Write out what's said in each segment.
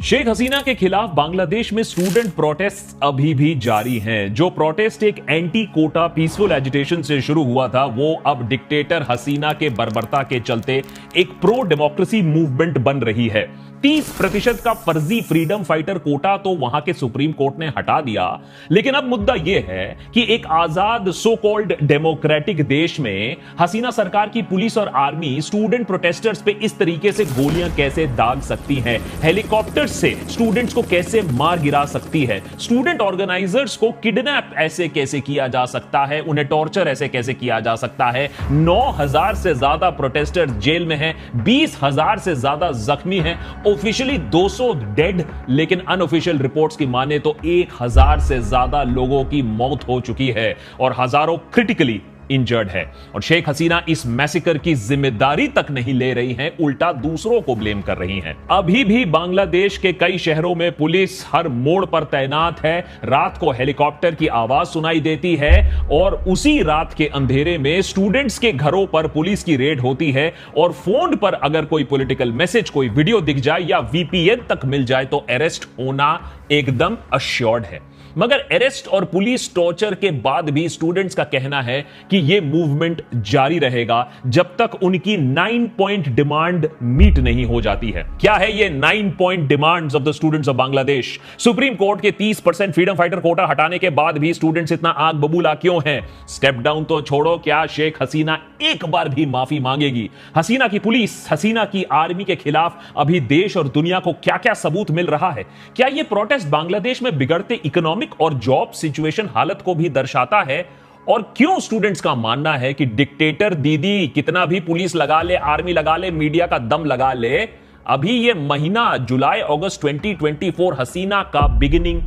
शेख हसीना के खिलाफ बांग्लादेश में स्टूडेंट प्रोटेस्ट अभी भी जारी हैं। जो प्रोटेस्ट एक एंटी कोटा पीसफुल एजिटेशन से शुरू हुआ था, वो अब डिक्टेटर हसीना के बर्बरता के चलते एक प्रो डेमोक्रेसी मूवमेंट बन रही है। 30% का फर्जी फ्रीडम फाइटर कोटा तो वहां के सुप्रीम कोर्ट ने हटा दिया, लेकिन अब मुद्दा यह है कि एक आजाद सो कॉल्ड डेमोक्रेटिक देश में हसीना सरकार की पुलिस और आर्मी स्टूडेंट प्रोटेस्टर्स पे इस तरीके से गोलियां कैसे दाग सकती है, हेलीकॉप्टर से स्टूडेंट्स को कैसे मार गिरा सकती है, स्टूडेंट ऑर्गेनाइजर्स को किडनैप ऐसे कैसे किया जा सकता है, उन्हें टॉर्चर ऐसे कैसे किया जा सकता है। 9,000 से ज्यादा प्रोटेस्टर जेल में हैं, 20,000 से ज्यादा जख्मी हैं, ऑफिशियली 200 डेड, लेकिन अनऑफिशियल रिपोर्ट्स की माने तो 1,000 से ज्यादा लोगों की मौत हो चुकी है और हजारों क्रिटिकली इंजर्ड है। और शेख हसीना इस मैसेकर की जिम्मेदारी तक नहीं ले रही हैं, उल्टा दूसरों को ब्लेम कर रही हैं। अभी भी बांग्लादेश के कई शहरों में पुलिस हर मोड़ पर तैनात है। रात को हेलीकॉप्टर की आवाज सुनाई देती है और उसी रात के अंधेरे में स्टूडेंट्स के घरों पर पुलिस की रेड होती है और फोन पर अगर कोई पॉलिटिकल मैसेज, कोई वीडियो दिख जाए या वीपीएन तक मिल जाए तो अरेस्ट होना एकदम अश्योर्ड है। मगर अरेस्ट और पुलिस टॉर्चर के बाद भी स्टूडेंट्स का कहना है कि यह मूवमेंट जारी रहेगा जब तक उनकी 9 पॉइंट डिमांड मीट नहीं हो जाती है। क्या है ये 9 point demands of the students of Bangladesh? Supreme court के 30% फ्रीडम फाइटर कोटा हटाने के बाद भी स्टूडेंट्स इतना आग बबूला क्यों हैं? स्टेप डाउन तो छोड़ो, क्या शेख हसीना एक बार भी माफी मांगेगी? हसीना की पुलिस, हसीना की आर्मी के खिलाफ अभी देश और दुनिया को क्या क्या सबूत मिल रहा है? क्या यह प्रोटेस्ट बांग्लादेश में बिगड़ते इकोनॉमिक और जॉब सिचुएशन हालत को भी दर्शाता है? और क्यों स्टूडेंट्स का मानना है कि डिक्टेटर दीदी कितना भी पुलिस लगा ले, आर्मी लगा ले, मीडिया का दम लगा ले, अभी यह महीना जुलाई अगस्त 2024 हसीना का बिगिनिंग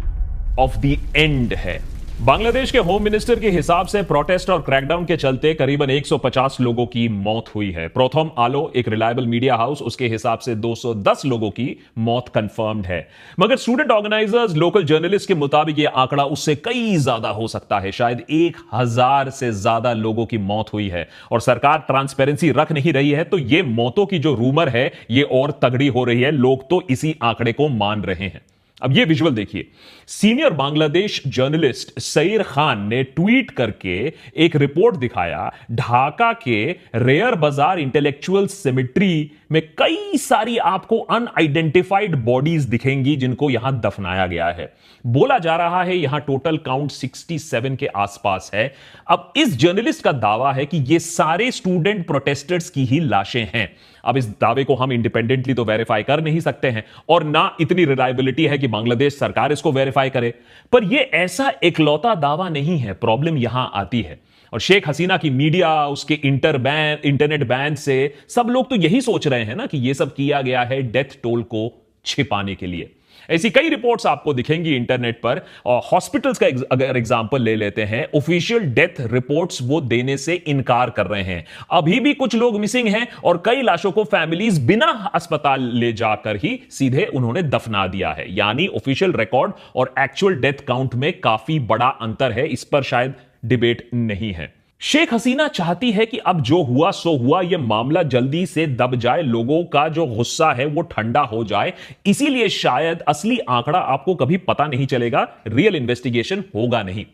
ऑफ द एंड है। बांग्लादेश के होम मिनिस्टर के हिसाब से प्रोटेस्ट और क्रैकडाउन के चलते करीबन 150 लोगों की मौत हुई है। प्रथम आलो, एक रिलायबल मीडिया हाउस, उसके हिसाब से 210 लोगों की मौत कंफर्म्ड है। मगर स्टूडेंट ऑर्गेनाइजर्स, लोकल जर्नलिस्ट के मुताबिक यह आंकड़ा उससे कई ज्यादा हो सकता है। शायद 1,000 से ज्यादा लोगों की मौत हुई है और सरकार ट्रांसपेरेंसी रख नहीं रही है, तो यह मौतों की जो रूमर है यह और तगड़ी हो रही है। लोग तो इसी आंकड़े को मान रहे हैं। अब ये विजुअल देखिए। सीनियर बांग्लादेश जर्नलिस्ट सईर खान ने ट्वीट करके एक रिपोर्ट दिखाया। ढाका के रेयर बाजार इंटेलेक्चुअल सेमेट्री में कई सारी आपको अनआइडेंटिफाइड बॉडीज दिखेंगी जिनको यहां दफनाया गया है। बोला जा रहा है यहां टोटल काउंट 67 के आसपास है। अब इस जर्नलिस्ट का दावा है कि ये सारे स्टूडेंट प्रोटेस्टर्स की ही लाशें हैं। अब इस दावे को हम इंडिपेंडेंटली तो वेरीफाई कर नहीं सकते हैं और ना इतनी रिलायबिलिटी है कि बांग्लादेश सरकार इसको वेरीफाई करे, पर यह ऐसा इकलौता दावा नहीं है। प्रॉब्लम यहां आती है और शेख हसीना की मीडिया, उसके इंटरनेट बैन से सब लोग तो यही सोच रहे हैं ना कि यह सब किया गया है डेथ टोल को छिपाने के लिए। ऐसी कई रिपोर्ट्स आपको दिखेंगी इंटरनेट पर। और हॉस्पिटल्स का अगर एग्जांपल ले लेते हैं, ऑफिशियल डेथ रिपोर्ट्स वो देने से इनकार कर रहे हैं। अभी भी कुछ लोग मिसिंग हैं और कई लाशों को फैमिलीज बिना अस्पताल ले जाकर ही सीधे उन्होंने दफना दिया है। यानी ऑफिशियल रिकॉर्ड और एक्चुअल डेथ काउंट में काफी बड़ा अंतर है। इस पर शायद डिबेट नहीं है। शेख हसीना चाहती है कि अब जो हुआ सो हुआ, यह मामला जल्दी से दब जाए, लोगों का जो गुस्सा है वो ठंडा हो जाए। इसीलिए शायद असली आंकड़ा आपको कभी पता नहीं चलेगा, रियल इन्वेस्टिगेशन होगा नहीं।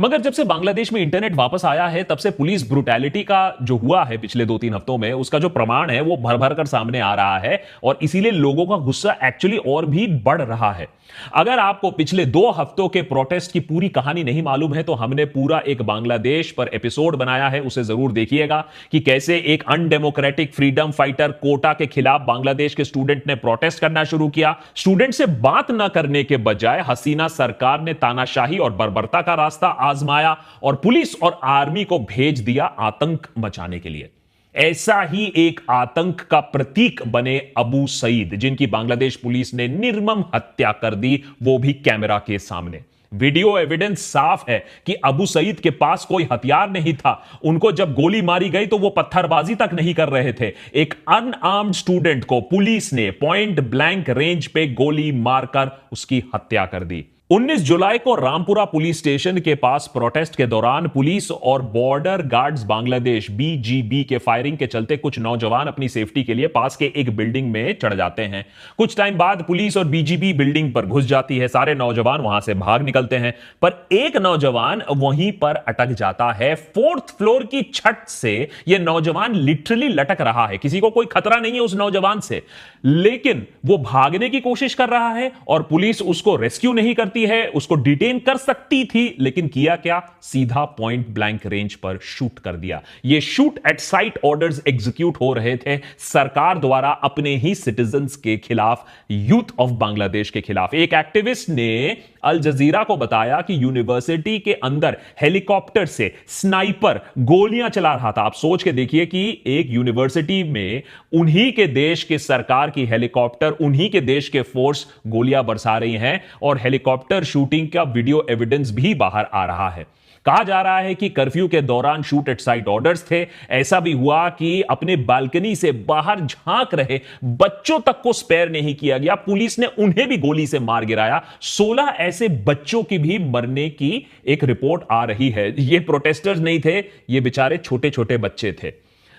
मगर जब से बांग्लादेश में इंटरनेट वापस आया है, तब से पुलिस ब्रुटैलिटी का जो हुआ है पिछले 2-3 हफ्तों में, उसका जो प्रमाण है वो भर भर कर सामने आ रहा है और इसीलिए लोगों का गुस्सा एक्चुअली और भी बढ़ रहा है। अगर आपको पिछले 2 हफ्तों के प्रोटेस्ट की पूरी कहानी नहीं मालूम है तो हमने पूरा एक बांग्लादेश पर एपिसोड बनाया है, उसे जरूर देखिएगा कि कैसे एक अनडेमोक्रेटिक फ्रीडम फाइटर कोटा के खिलाफ बांग्लादेश के स्टूडेंट ने प्रोटेस्ट करना शुरू किया। स्टूडेंट से बात न करने के बजाय हसीना सरकार ने तानाशाही और बर्बरता का रास्ता आजमाया और पुलिस और आर्मी को भेज दिया आतंक मचाने के लिए। ऐसा ही एक आतंक का प्रतीक बने अबू सईद, जिनकी बांग्लादेश पुलिस ने निर्मम हत्या कर दी, वो भी कैमरा के सामने। वीडियो एविडेंस साफ है कि अबू सईद के पास कोई हथियार नहीं था। उनको जब गोली मारी गई तो वो पत्थरबाजी तक नहीं कर रहे थे। एक अनआर्म्ड स्टूडेंट को पुलिस ने पॉइंट ब्लैंक रेंज पे गोली मारकर उसकी हत्या कर दी। 19 जुलाई को रामपुरा पुलिस स्टेशन के पास प्रोटेस्ट के दौरान पुलिस और बॉर्डर गार्ड्स बांग्लादेश बीजीबी के फायरिंग के चलते कुछ नौजवान अपनी सेफ्टी के लिए पास के एक बिल्डिंग में चढ़ जाते हैं। कुछ टाइम बाद पुलिस और बीजीबी बिल्डिंग पर घुस जाती है। सारे नौजवान वहां से भाग निकलते हैं, पर एक नौजवान वहीं पर अटक जाता है। 4th फ्लोर की छत से यह नौजवान लिटरली लटक रहा है। किसी को कोई खतरा नहीं है उस नौजवान से, लेकिन वो भागने की कोशिश कर रहा है और पुलिस उसको रेस्क्यू नहीं करती है। उसको डिटेन कर सकती थी, लेकिन किया क्या? सीधा पॉइंट ब्लैंक रेंज पर शूट कर दिया। ये shoot at site orders execute हो रहे थे सरकार द्वारा अपने ही सिटीजन्स के खिलाफ, यूथ ऑफ बांग्लादेश के खिलाफ। एक एक्टिविस्ट ने अल जजीरा को बताया कि यूनिवर्सिटी के अंदर हेलीकॉप्टर से स्नाइपर गोलियां चला रहा था। आप सोच के देखिए कि एक यूनिवर्सिटी में उन्हीं के देश के सरकार की हेलीकॉप्टर, उन्हीं के देश के फोर्स गोलियां बरसा रही हैं और हेलीकॉप्टर शूटिंग का वीडियो एविडेंस भी बाहर आ रहा है। कहा जा रहा है कि कर्फ्यू के दौरान शूट एट साइट ऑर्डर्स थे। ऐसा भी हुआ कि अपने बालकनी से बाहर झांक रहे बच्चों तक को स्पेयर नहीं किया गया। पुलिस ने उन्हें भी गोली से मार गिराया। 16 ऐसे बच्चों की भी मरने की एक रिपोर्ट आ रही है। ये प्रोटेस्टर्स नहीं थे, ये बेचारे छोटे छोटे बच्चे थे।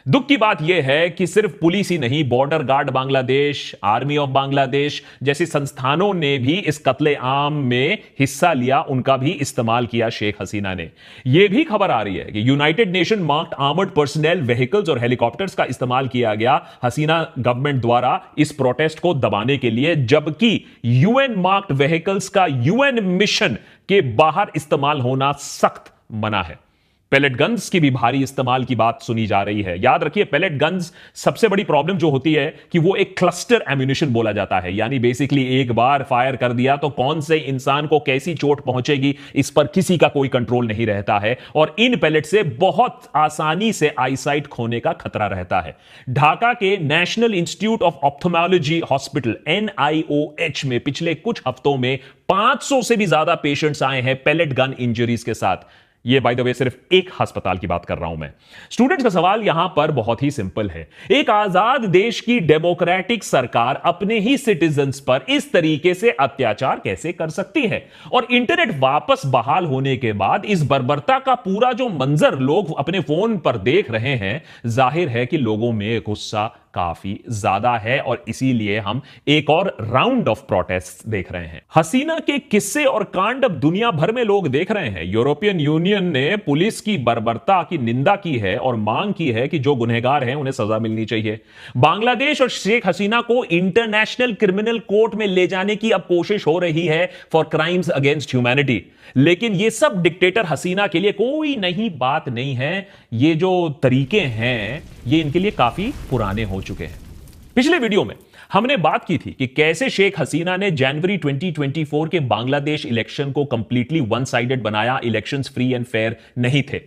दुख की बात यह है कि सिर्फ पुलिस ही नहीं, border guard Bangladesh, army of Bangladesh जैसी संस्थानों ने भी इस कत्ले आम में हिस्सा लिया। उनका भी इस्तेमाल किया शेख हसीना ने। यह भी खबर आ रही है कि United nation marked armoured personal vehicles और हेलीकॉप्टर्स का इस्तेमाल किया गया हसीना गवर्नमेंट द्वारा इस प्रोटेस्ट को दबाने के लिए, जबकि यूएन मार्क्ड व्हीकल्स का यूएन मिशन के बाहर इस्तेमाल होना सख्त मना है। पेलेट गन्स की भी भारी इस्तेमाल की बात सुनी जा रही है। याद रखिए, पेलेट गन्स सबसे बड़ी प्रॉब्लम जो होती है कि वो एक क्लस्टर एम्यूनिशन बोला जाता है, यानी बेसिकली एक बार फायर कर दिया तो कौन से इंसान को कैसी चोट पहुंचेगी इस पर किसी का कोई कंट्रोल नहीं रहता है और इन पेलेट से बहुत आसानी से आईसाइट खोने का खतरा रहता है। ढाका के national institute of ophthalmology hospital NIOH में पिछले कुछ हफ्तों में 500 से भी ज्यादा पेशेंट्स आए हैं पेलेट गन इंजरीज के साथ। ये बाय द वे सिर्फ एक अस्पताल की बात कर रहा हूं मैं। स्टूडेंट्स का सवाल यहां पर बहुत ही सिंपल है। एक आजाद देश की डेमोक्रेटिक सरकार अपने ही सिटीजन्स पर इस तरीके से अत्याचार कैसे कर सकती है? और इंटरनेट वापस बहाल होने के बाद इस बर्बरता का पूरा जो मंजर लोग अपने फोन पर देख रहे हैं, जाहिर है कि लोगों में गुस्सा काफी ज्यादा है और इसीलिए हम एक और राउंड ऑफ प्रोटेस्ट देख रहे हैं। हसीना के किस्से और कांड अब दुनिया भर में लोग देख रहे हैं। यूरोपियन यूनियन ने पुलिस की बर्बरता की निंदा की है और मांग की है कि जो गुनहगार हैं उन्हें सजा मिलनी चाहिए। बांग्लादेश और शेख हसीना को इंटरनेशनल क्रिमिनल कोर्ट में ले जाने की अब कोशिश हो रही है फॉर क्राइम्स अगेंस्ट ह्यूमैनिटी, लेकिन यह सब डिक्टेटर हसीना के लिए कोई नई बात नहीं है। ये जो तरीके हैं ये इनके लिए काफी पुराने हो चुके हैं। पिछले वीडियो में हमने बात की थी कि कैसे शेख हसीना ने जनवरी 2024 के बांग्लादेश इलेक्शन को कंप्लीटली वन साइडेड बनाया। इलेक्शंस फ्री एंड फेयर नहीं थे,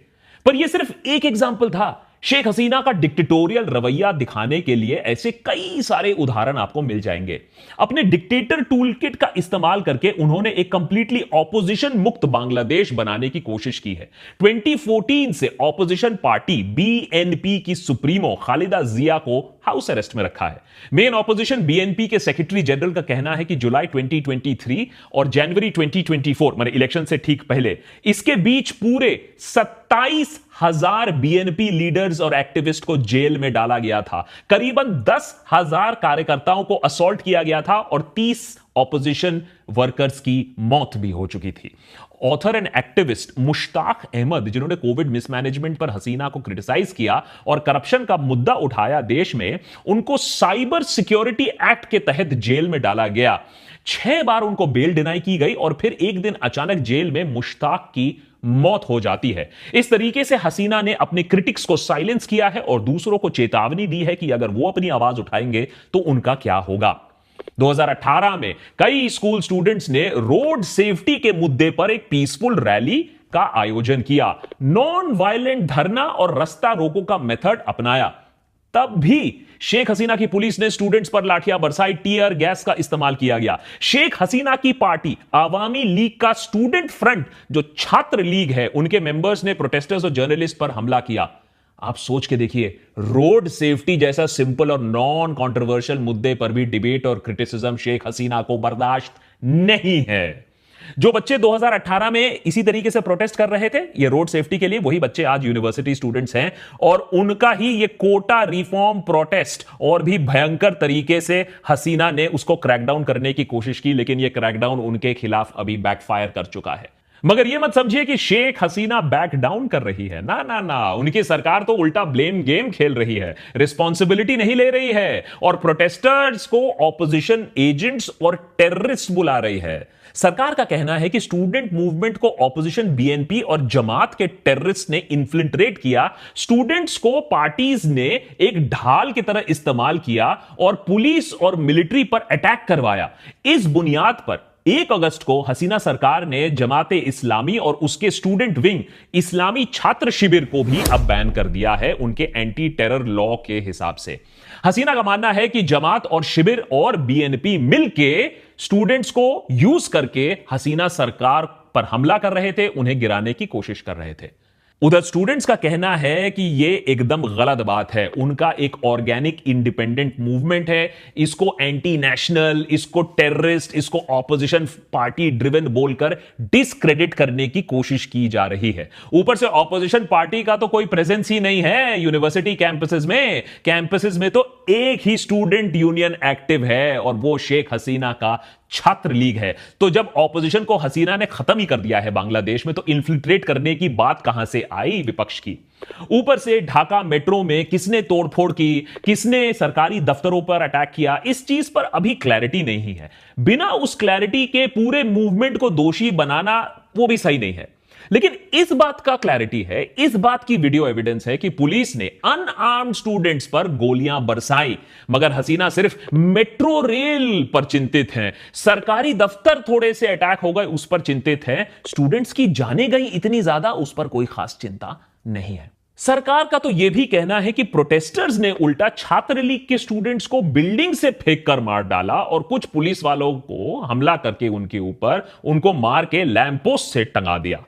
पर यह सिर्फ एक एग्जाम्पल था। शेख हसीना का डिक्टेटोरियल रवैया दिखाने के लिए ऐसे कई सारे उदाहरण आपको मिल जाएंगे। अपने डिक्टेटर टूलकिट का इस्तेमाल करके उन्होंने एक कंप्लीटली ऑपोजिशन मुक्त बांग्लादेश बनाने की कोशिश की है। 2014 से ऑपोजिशन पार्टी BNP की सुप्रीमो खालिदा जिया को हाउस अरेस्ट में रखा है। मेन ऑपोजिशन BNP के सेक्रेटरी जनरल का कहना है कि जुलाई 2023 और जनवरी 2024 माने इलेक्शन से ठीक पहले, इसके बीच पूरे 27,000 BNP लीडर्स और एक्टिविस्ट को जेल में डाला गया था। करीबन 10,000 कार्यकर्ताओं को असॉल्ट किया गया था और 30 ऑपोजिशन वर्कर्स की मौत भी हो चुकी थी। Author and activist Mushtaq Ahmed, जिन्होंने कोविड मिसमैनेजमेंट पर हसीना को क्रिटिसाइज किया और करप्शन का मुद्दा उठाया देश में, उनको साइबर सिक्योरिटी एक्ट के तहत जेल में डाला गया। 6 बार उनको बेल डिनाई की गई और फिर एक दिन अचानक जेल में मुश्ताक की मौत हो जाती है। इस तरीके से हसीना ने अपने क्रिटिक्स को साइलेंस किया है और दूसरों को चेतावनी दी है कि अगर वो अपनी आवाज उठाएंगे तो उनका क्या होगा। 2018 में कई स्कूल स्टूडेंट्स ने रोड सेफ्टी के मुद्दे पर एक पीसफुल रैली का आयोजन किया। नॉन वायलेंट धरना और रास्ता रोको का मेथड अपनाया। तब भी शेख हसीना की पुलिस ने स्टूडेंट्स पर लाठियां बरसाई, टीयर गैस का इस्तेमाल किया गया। शेख हसीना की पार्टी आवामी लीग का स्टूडेंट फ्रंट, जो छात्र लीग है, उनके मेंबर्स ने प्रोटेस्टर्स और जर्नलिस्ट पर हमला किया। आप सोच के देखिए, रोड सेफ्टी जैसा सिंपल और नॉन कंट्रोवर्शियल मुद्दे पर भी डिबेट और क्रिटिसिज्म शेख हसीना को बर्दाश्त नहीं है। जो बच्चे 2018 में इसी तरीके से प्रोटेस्ट कर रहे थे ये रोड सेफ्टी के लिए, वही बच्चे आज यूनिवर्सिटी स्टूडेंट्स हैं और उनका ही ये कोटा रिफॉर्म प्रोटेस्ट और भी भयंकर तरीके से हसीना ने उसको क्रैकडाउन करने की कोशिश की, लेकिन ये क्रैकडाउन उनके खिलाफ अभी बैकफायर कर चुका है। मगर यह मत समझिए कि शेख हसीना बैक डाउन कर रही है, ना ना ना, उनकी सरकार तो उल्टा ब्लेम गेम खेल रही है, रिस्पॉन्सिबिलिटी नहीं ले रही है और प्रोटेस्टर्स को ऑपोजिशन एजेंट्स और टेररिस्ट बुला रही है। सरकार का कहना है कि स्टूडेंट मूवमेंट को ऑपोजिशन बीएनपी और जमात के टेररिस्ट ने इन्फिल्ट्रेट किया, स्टूडेंट्स को पार्टीज ने एक ढाल की तरह इस्तेमाल किया और पुलिस और मिलिट्री पर अटैक करवाया। इस बुनियाद पर 1 अगस्त को हसीना सरकार ने जमाते इस्लामी और उसके स्टूडेंट विंग इस्लामी छात्र शिविर को भी अब बैन कर दिया है उनके एंटी टेरर लॉ के हिसाब से। हसीना का मानना है कि जमात और शिविर और बीएनपी मिलके स्टूडेंट्स को यूज करके हसीना सरकार पर हमला कर रहे थे, उन्हें गिराने की कोशिश कर रहे थे। उधर स्टूडेंट्स का कहना है कि यह एकदम गलत बात है, उनका एक ऑर्गेनिक इंडिपेंडेंट मूवमेंट है, इसको एंटी नेशनल, इसको टेररिस्ट, इसको ऑपोजिशन पार्टी ड्रिवन बोलकर डिस्क्रेडिट करने की कोशिश की जा रही है। ऊपर से ऑपोजिशन पार्टी का तो कोई प्रेजेंस ही नहीं है यूनिवर्सिटी कैंपसेस में तो एक ही स्टूडेंट यूनियन एक्टिव है और वो शेख हसीना का छात्र लीग है। तो जब ऑपोजिशन को हसीना ने खत्म ही कर दिया है बांग्लादेश में, तो इन्फिल्ट्रेट करने की बात कहां से आई विपक्ष की। ऊपर से ढाका मेट्रो में किसने तोड़फोड़ की, किसने सरकारी दफ्तरों पर अटैक किया, इस चीज पर अभी क्लैरिटी नहीं है। बिना उस क्लैरिटी के पूरे मूवमेंट को दोषी बनाना वो भी सही नहीं है। लेकिन इस बात का क्लैरिटी है, इस बात की वीडियो एविडेंस है कि पुलिस ने अनआर्म्ड स्टूडेंट्स पर गोलियां बरसाई, मगर हसीना सिर्फ मेट्रो रेल पर चिंतित हैं, सरकारी दफ्तर थोड़े से अटैक हो गए उस पर चिंतित हैं, स्टूडेंट्स की जाने गई इतनी ज्यादा उस पर कोई खास चिंता नहीं है। सरकार का तो यह भी कहना है कि प्रोटेस्टर्स ने उल्टा छात्र लीग के स्टूडेंट्स को बिल्डिंग से फेंक कर मार डाला और कुछ पुलिस वालों को हमला करके उनके ऊपर उनको मार के लैंपपोस्ट से टंगा दिया।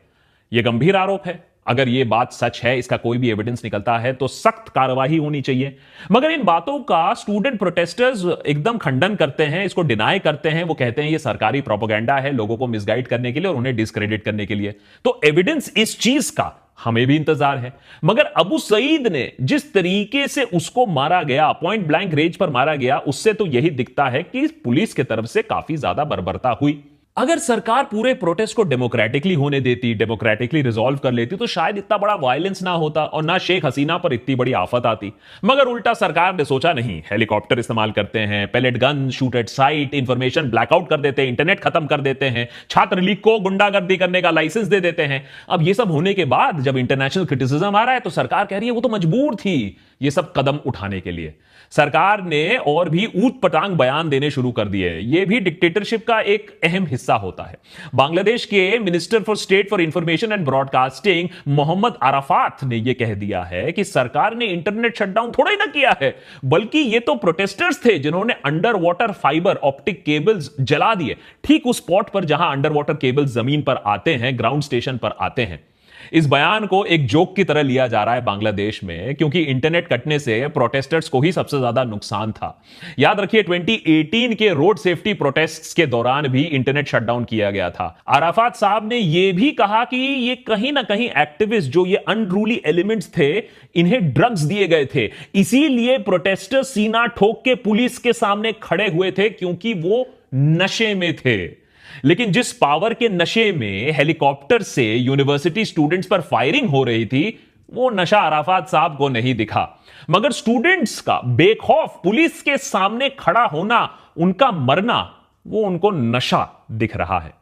यह गंभीर आरोप है। अगर यह बात सच है, इसका कोई भी एविडेंस निकलता है तो सख्त कार्रवाई होनी चाहिए। मगर इन बातों का स्टूडेंट प्रोटेस्टर्स एकदम खंडन करते हैं, इसको डिनाई करते हैं। वो कहते हैं यह सरकारी प्रोपेगेंडा है, लोगों को मिसगाइड करने के लिए और उन्हें डिस्क्रेडिट करने के लिए। तो एविडेंस इस चीज का हमें भी इंतजार है। मगर अबू सईद ने जिस तरीके से उसको मारा गया, पॉइंट ब्लैंक रेंज पर मारा गया, उससे तो यही दिखता है कि पुलिस की तरफ से काफी ज्यादा बर्बरता हुई। अगर सरकार पूरे प्रोटेस्ट को डेमोक्रेटिकली होने देती, डेमोक्रेटिकली रिजॉल्व कर लेती, तो शायद इतना बड़ा वायलेंस ना होता और ना शेख हसीना पर इतनी बड़ी आफत आती। मगर उल्टा सरकार ने सोचा नहीं, हेलीकॉप्टर इस्तेमाल करते हैं, pellet gun, shoot at site, information blackout कर देते हैं, इंटरनेट खत्म कर देते हैं, छात्र लीग को गुंडागर्दी करने का लाइसेंस दे देते हैं। अब ये सब होने के बाद जब इंटरनेशनल क्रिटिसिज्म आ रहा है तो सरकार कह रही है वो तो मजबूर थी ये सब कदम उठाने के लिए। सरकार ने और भी ऊट पटांग बयान देने शुरू कर दिए। यह भी डिक्टेटरशिप का एक अहम हिस्सा होता है। बांग्लादेश के minister for state for information and broadcasting Mohammad Arafat ने यह कह दिया है कि सरकार ने इंटरनेट शटडाउन थोड़ा ही ना किया है, बल्कि ये तो प्रोटेस्टर्स थे जिन्होंने under water fibre optic cables जला दिए, ठीक उस स्पॉट पर जहां अंडर वाटर केबल्स जमीन पर आते हैं, ग्राउंड स्टेशन पर आते हैं। इस बयान को एक जोक की तरह लिया जा रहा है बांग्लादेश में, क्योंकि इंटरनेट कटने से प्रोटेस्टर्स को ही सबसे ज्यादा नुकसान था। याद रखिए 2018 के रोड सेफ्टी प्रोटेस्ट्स के दौरान भी इंटरनेट शटडाउन किया गया था। अराफात साहब ने यह भी कहा कि ये कहीं ना कहीं एक्टिविस्ट, जो ये अनरूली एलिमेंट्स थे, इन्हें ड्रग्स दिए गए थे, इसीलिए प्रोटेस्टर्स सीना ठोक के पुलिस के सामने खड़े हुए थे, क्योंकि वो नशे में थे। लेकिन जिस पावर के नशे में हेलीकॉप्टर से यूनिवर्सिटी स्टूडेंट्स पर फायरिंग हो रही थी, वो नशा अराफात साहब को नहीं दिखा। मगर स्टूडेंट्स का बेखौफ पुलिस के सामने खड़ा होना, उनका मरना, वो उनको नशा दिख रहा है।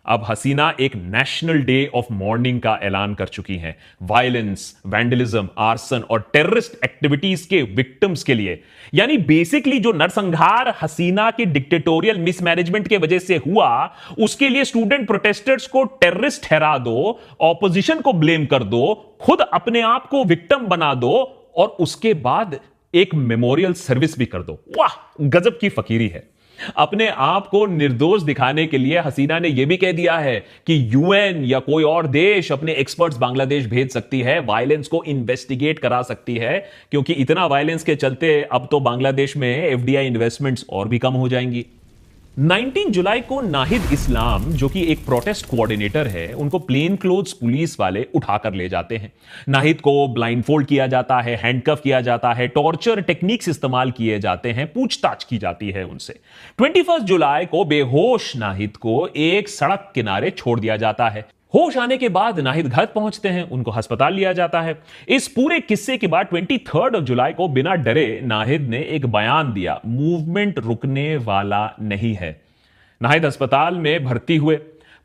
अब हसीना एक नेशनल डे ऑफ मॉर्निंग का ऐलान कर चुकी हैं वायलेंस, वैंडलिज्म, आर्सन और टेररिस्ट एक्टिविटीज के विक्टिम्स के लिए। यानी बेसिकली जो नरसंहार हसीना की डिक्टेटोरियल मिसमैनेजमेंट के वजह से हुआ, उसके लिए स्टूडेंट प्रोटेस्टर्स को टेररिस्ट ठहरा दो, ऑपोजिशन को ब्लेम कर दो, खुद अपने आप को विक्टिम बना दो और उसके बाद एक मेमोरियल सर्विस भी कर दो। वाह, गजब की फकीरी है। अपने आप को निर्दोष दिखाने के लिए हसीना ने यह भी कह दिया है कि यूएन या कोई और देश अपने एक्सपर्ट्स बांग्लादेश भेज सकती है, वायलेंस को इन्वेस्टिगेट करा सकती है, क्योंकि इतना वायलेंस के चलते अब तो बांग्लादेश में एफडीआई इन्वेस्टमेंट्स और भी कम हो जाएंगी। 19 जुलाई को नाहिद इस्लाम, जो कि एक प्रोटेस्ट कोऑर्डिनेटर है, उनको प्लेन क्लोथ्स पुलिस वाले उठाकर ले जाते हैं। नाहिद को ब्लाइंडफोल्ड किया जाता है, हैंडकफ किया जाता है, टॉर्चर टेक्निक्स इस्तेमाल किए जाते हैं, पूछताछ की जाती है उनसे। 21 जुलाई को बेहोश नाहिद को एक सड़क किनारे छोड़ दिया जाता है। होश आने के बाद नाहिद घर पहुंचते हैं, उनको अस्पताल लिया जाता है। इस पूरे किस्से के बाद 23 जुलाई को बिना डरे नाहिद ने एक बयान दिया, मूवमेंट रुकने वाला नहीं है। नाहिद अस्पताल में भर्ती हुए,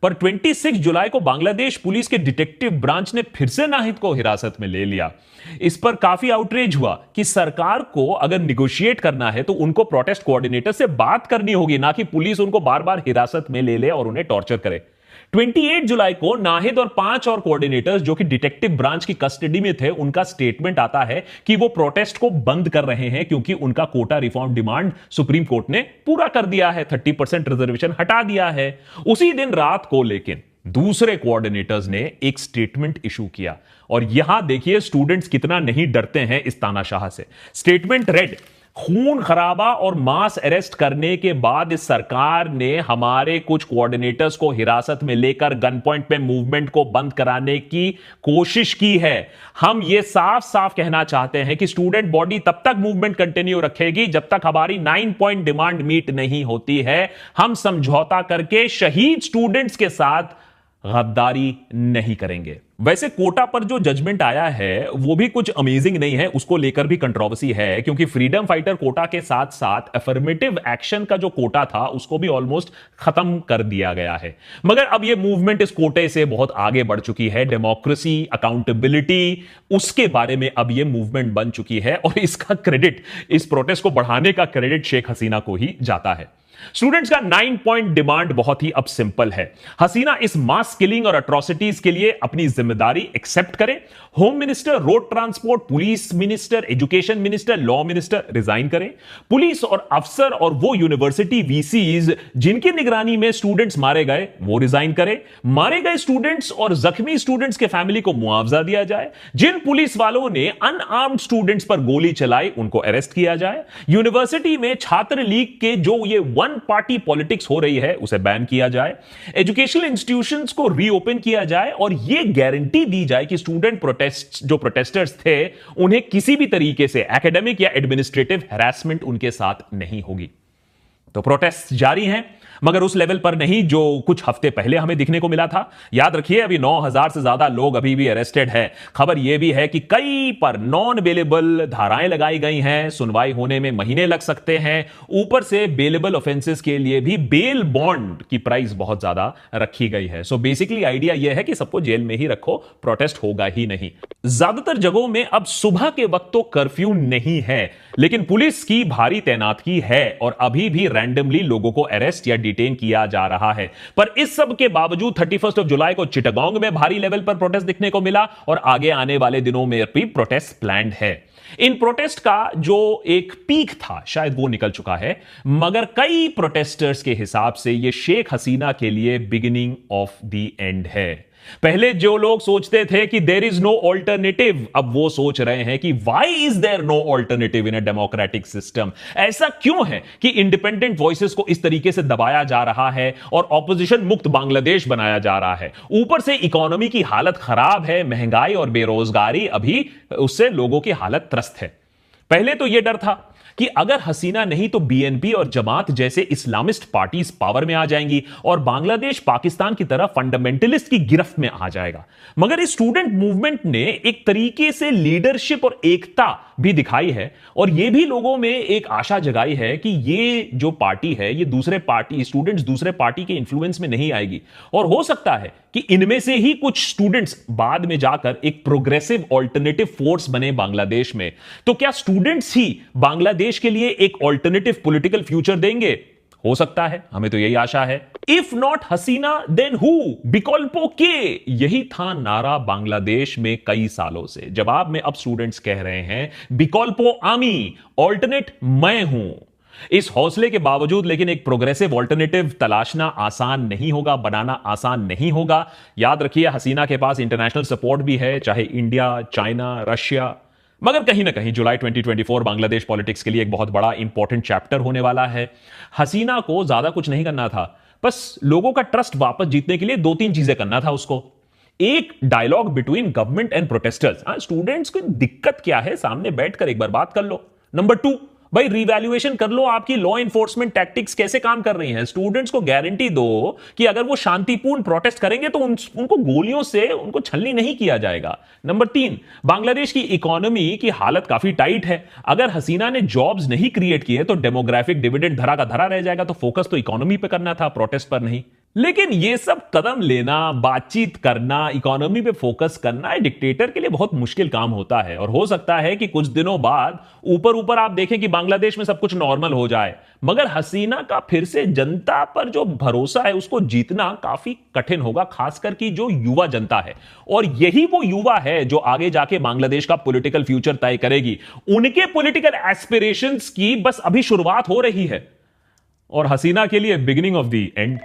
पर 26 जुलाई को बांग्लादेश पुलिस के डिटेक्टिव ब्रांच ने फिर से नाहिद को हिरासत में ले लिया। इस पर काफी आउटरीच हुआ कि सरकार को अगर निगोशिएट करना है तो उनको प्रोटेस्ट कोऑर्डिनेटर से बात करनी होगी, ना कि पुलिस उनको बार बार हिरासत में ले ले और उन्हें टॉर्चर करे। 28 जुलाई को नाहिद और 5 और कोऑर्डिनेटर्स जो कि डिटेक्टिव ब्रांच की कस्टडी में थे, उनका स्टेटमेंट आता है कि वो प्रोटेस्ट को बंद कर रहे हैं क्योंकि उनका quota reform demand supreme court ने पूरा कर दिया है, 30% रिजर्वेशन हटा दिया है। उसी दिन रात को लेकिन दूसरे कोऑर्डिनेटर्स ने एक स्टेटमेंट इशू किया, और यहां देखिए स्टूडेंट्स कितना नहीं डरते हैं इस तानाशाह से। स्टेटमेंट रेड, खून खराबा और मास अरेस्ट करने के बाद इस सरकार ने हमारे कुछ कोऑर्डिनेटर्स को हिरासत में लेकर गन पॉइंट पे मूवमेंट को बंद कराने की कोशिश की है। हम ये साफ साफ कहना चाहते हैं कि स्टूडेंट बॉडी तब तक मूवमेंट कंटिन्यू रखेगी जब तक हमारी 9 पॉइंट डिमांड मीट नहीं होती है। हम समझौता करके शहीद स्टूडेंट्स के साथ गद्दारी नहीं करेंगे। वैसे कोटा पर जो जजमेंट आया है वो भी कुछ अमेजिंग नहीं है, उसको लेकर भी कंट्रोवर्सी है, क्योंकि फ्रीडम फाइटर कोटा के साथ साथ अफर्मेटिव एक्शन का जो कोटा था उसको भी ऑलमोस्ट खत्म कर दिया गया है। मगर अब ये मूवमेंट इस कोटे से बहुत आगे बढ़ चुकी है। डेमोक्रेसी, अकाउंटेबिलिटी, उसके बारे में अब ये मूवमेंट बन चुकी है, और इसका क्रेडिट, इस प्रोटेस्ट को बढ़ाने का क्रेडिट शेख हसीना को ही जाता है। स्टूडेंट्स का 9 पॉइंट डिमांड बहुत ही अब सिंपल है। हसीना इस मास किलिंग और अट्रॉसिटीज के लिए अपनी जिम्मेदारी एक्सेप्ट करें। Home minister, road transport, police minister, education minister, law minister resign करें। पुलिस और अफसर और वो यूनिवर्सिटी वीसीज जिनकी निगरानी में स्टूडेंट्स मारे गए वो रिजाइन करें। मारे गए स्टूडेंट्स और जख्मी स्टूडेंट्स के फैमिली को मुआवजा दिया जाए। जिन पुलिस वालों ने अनआर्म्ड स्टूडेंट्स पर गोली चलाई उनको अरेस्ट किया जाए। यूनिवर्सिटी में छात्र लीग के जो ये वन पार्टी पॉलिटिक्स हो रही है उसे बैन किया जाए। एजुकेशनल इंस्टीट्यूशंस को रीओपन किया जाए, और यह गारंटी दी जाए कि स्टूडेंट जो प्रोटेस्टर्स थे उन्हें किसी भी तरीके से एकेडमिक या एडमिनिस्ट्रेटिव हैरेसमेंट उनके साथ नहीं होगी। तो प्रोटेस्ट जारी हैं, मगर उस लेवल पर नहीं जो कुछ हफ्ते पहले हमें दिखने को मिला था। याद रखिए अभी 9000 से ज्यादा लोग अभी भी अरेस्टेड हैं। खबर यह भी है कि कई पर नॉन बेलेबल धाराएं लगाई गई हैं, सुनवाई होने में महीने लग सकते हैं। ऊपर से बेलेबल ऑफेंसेस के लिए भी बेल बॉन्ड की प्राइस बहुत ज्यादा रखी गई है। सो बेसिकली आइडिया यह है कि सबको जेल में ही रखो, प्रोटेस्ट होगा ही नहीं। ज्यादातर जगहों में अब सुबह के वक्त तो कर्फ्यू नहीं है, लेकिन पुलिस की भारी तैनाती है और अभी भी रैंडमली लोगों को अरेस्ट या डिटेन किया जा रहा है। पर इस सब के बावजूद 31 जुलाई को चिटागोंग में भारी लेवल पर प्रोटेस्ट दिखने को मिला, और आगे आने वाले दिनों में भी प्रोटेस्ट प्लान्ड है। इन प्रोटेस्ट का जो एक पीक था शायद वो निकल चुका है, मगर कई प्रोटेस्टर्स के हिसाब से यह शेख हसीना के लिए बिगिनिंग ऑफ द एंड है। पहले जो लोग सोचते थे कि देयर इज नो ऑल्टरनेटिव, अब वो सोच रहे हैं कि why is there no alternative in a democratic system. ऐसा क्यों है कि इंडिपेंडेंट वॉइसेस को इस तरीके से दबाया जा रहा है और ऑपोजिशन मुक्त बांग्लादेश बनाया जा रहा है। ऊपर से इकोनॉमी की हालत खराब है, महंगाई और बेरोजगारी, अभी उससे लोगों की हालत त्रस्त है। पहले तो यह डर था कि अगर हसीना नहीं तो बीएनपी और जमात जैसे इस्लामिस्ट पार्टीज पावर में आ जाएंगी और बांग्लादेश पाकिस्तान की तरह फंडामेंटलिस्ट की गिरफ्त में आ जाएगा। मगर इस स्टूडेंट मूवमेंट ने एक तरीके से लीडरशिप और एकता भी दिखाई है, और यह भी लोगों में एक आशा जगाई है कि ये जो पार्टी है ये दूसरे पार्टी स्टूडेंट्स दूसरे पार्टी के इन्फ्लुएंस में नहीं आएगी, और हो सकता है कि इनमें से ही कुछ स्टूडेंट्स बाद में जाकर एक प्रोग्रेसिव ऑल्टरनेटिव फोर्स बने बांग्लादेश में। तो क्या स्टूडेंट्स ही बांग्लादेश के लिए एक ऑल्टरनेटिव पॉलिटिकल फ्यूचर देंगे? हो सकता है, हमें तो यही आशा है। If not Hasina then who, विकल्पों के, यही था नारा बांग्लादेश में कई सालों से। जवाब में अब स्टूडेंट्स कह रहे हैं विकल्पों आमी, ऑल्टरनेट मैं हूं। इस हौसले के बावजूद लेकिन एक प्रोग्रेसिव ऑल्टरनेटिव तलाशना आसान नहीं होगा, बनाना आसान नहीं होगा। याद रखिए हसीना के पास इंटरनेशनल सपोर्ट भी है, चाहे इंडिया, चाइना, रशिया, मगर कहीं ना कहीं जुलाई 2024 बांग्लादेश पॉलिटिक्स के लिए एक बहुत बड़ा इंपॉर्टेंट चैप्टर होने वाला है। हसीना को ज्यादा कुछ नहीं करना था, बस लोगों का ट्रस्ट वापस जीतने के लिए दो तीन चीजें करना था उसको। एक, dialogue between government and protesters. Students को दिक्कत क्या है, सामने बैठकर एक बार बात कर लो। नंबर टू, भाई रिवैल्यूएशन कर लो, आपकी लॉ इन्फोर्समेंट टैक्टिक्स कैसे काम कर रही हैं। स्टूडेंट्स को गारंटी दो कि अगर वो शांतिपूर्ण प्रोटेस्ट करेंगे तो उनको गोलियों से उनको छलनी नहीं किया जाएगा। नंबर तीन, बांग्लादेश की इकोनॉमी की हालत काफी टाइट है। अगर हसीना ने जॉब्स नहीं क्रिएट किए तो डेमोग्राफिक डिविडेंड धरा का धरा रह जाएगा। तो फोकस तो इकोनॉमी पे करना था, प्रोटेस्ट पर नहीं। लेकिन ये सब कदम लेना, बातचीत करना, इकोनॉमी पे फोकस करना डिक्टेटर के लिए बहुत मुश्किल काम होता है। और हो सकता है कि कुछ दिनों बाद ऊपर ऊपर आप देखें कि बांग्लादेश में सब कुछ नॉर्मल हो जाए, मगर हसीना का फिर से जनता पर जो भरोसा है उसको जीतना काफी कठिन होगा, खासकर की जो युवा जनता है। और यही वो युवा है जो आगे जाके बांग्लादेश का पॉलिटिकल फ्यूचर तय करेगी। उनके पॉलिटिकल एस्पिरेशंस की बस अभी शुरुआत हो रही है और हसीना के लिए बिगिनिंग ऑफ द एंड।